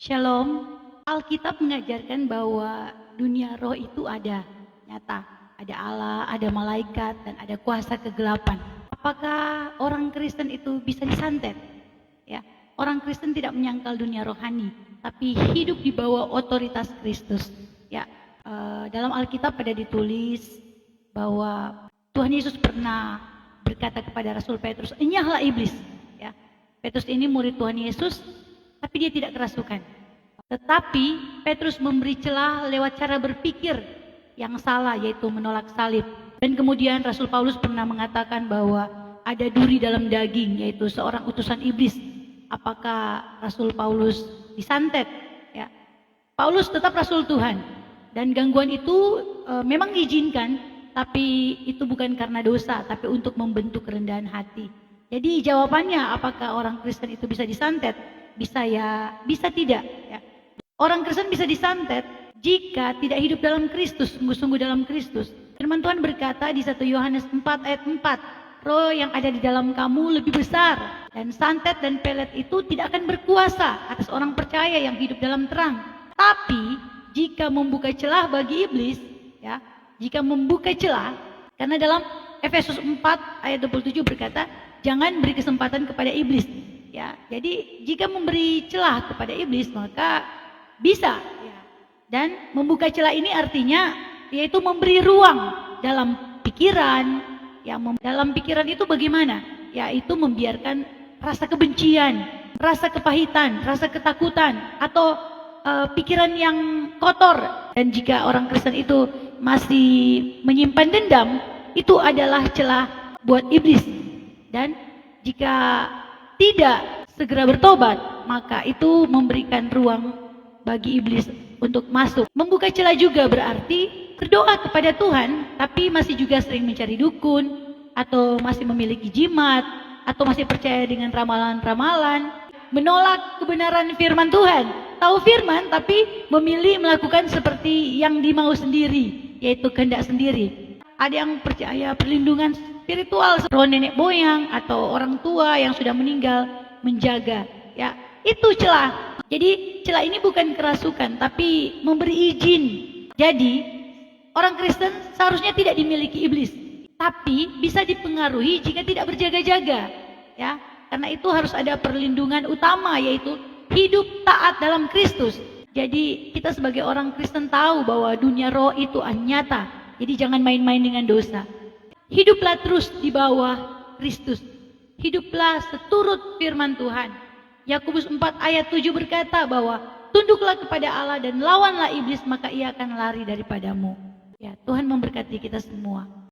Shalom, Alkitab mengajarkan bahwa dunia roh itu ada, nyata. Ada Allah, ada malaikat, dan ada kuasa kegelapan. Apakah orang Kristen itu bisa disantet? Ya, orang Kristen tidak menyangkal dunia rohani, tapi hidup di bawah otoritas Kristus. Ya, dalam Alkitab ada ditulis bahwa Tuhan Yesus pernah berkata kepada Rasul Petrus, "Enyahlah iblis." Ya, Petrus ini murid Tuhan Yesus, tapi dia tidak kerasukan. Tetapi Petrus memberi celah lewat cara berpikir yang salah, yaitu menolak salib. Dan kemudian Rasul Paulus pernah mengatakan bahwa ada duri dalam daging, yaitu seorang utusan iblis. Apakah Rasul Paulus disantet? Ya, Paulus tetap Rasul Tuhan, dan gangguan itu memang diizinkan, tapi itu bukan karena dosa, tapi untuk membentuk kerendahan hati. Jadi jawabannya, apakah orang Kristen itu bisa disantet? Bisa ya, bisa tidak. Ya. Orang Kristen bisa disantet jika tidak hidup dalam Kristus, sungguh-sungguh dalam Kristus. Firman Tuhan berkata di 1 Yohanes 4 ayat 4, roh yang ada di dalam kamu lebih besar, dan santet dan pelet itu tidak akan berkuasa atas orang percaya yang hidup dalam terang. Tapi jika membuka celah bagi iblis, ya, jika membuka celah, karena dalam Efesus 4 ayat 27 berkata, jangan beri kesempatan kepada iblis. Ya, jadi jika memberi celah kepada iblis, maka bisa. Ya. Dan membuka celah ini artinya yaitu memberi ruang dalam pikiran. Ya, dalam pikiran itu bagaimana? Yaitu membiarkan rasa kebencian, rasa kepahitan, rasa ketakutan, atau pikiran yang kotor. Dan jika orang Kristen itu masih menyimpan dendam, itu adalah celah buat iblis. Dan jika tidak segera bertobat, maka itu memberikan ruang bagi iblis untuk masuk. Membuka celah juga berarti berdoa kepada Tuhan, tapi masih juga sering mencari dukun, atau masih memiliki jimat, atau masih percaya dengan ramalan-ramalan, menolak kebenaran firman Tuhan. Tahu firman, tapi memilih melakukan seperti yang dimau sendiri, yaitu kehendak sendiri. Ada yang percaya perlindungan spiritual, roh nenek moyang atau orang tua yang sudah meninggal menjaga. Ya, itu celah. Jadi celah ini bukan kerasukan, tapi memberi izin. Jadi orang Kristen seharusnya tidak dimiliki iblis, tapi bisa dipengaruhi jika tidak berjaga-jaga. Ya, karena itu harus ada perlindungan utama, yaitu hidup taat dalam Kristus. Jadi kita sebagai orang Kristen tahu bahwa dunia roh itu nyata. Jadi jangan main-main dengan dosa. Hiduplah terus di bawah Kristus. Hiduplah seturut firman Tuhan. Yakobus 4 ayat 7 berkata bahwa tunduklah kepada Allah dan lawanlah iblis, maka ia akan lari daripadamu. Ya, Tuhan memberkati kita semua.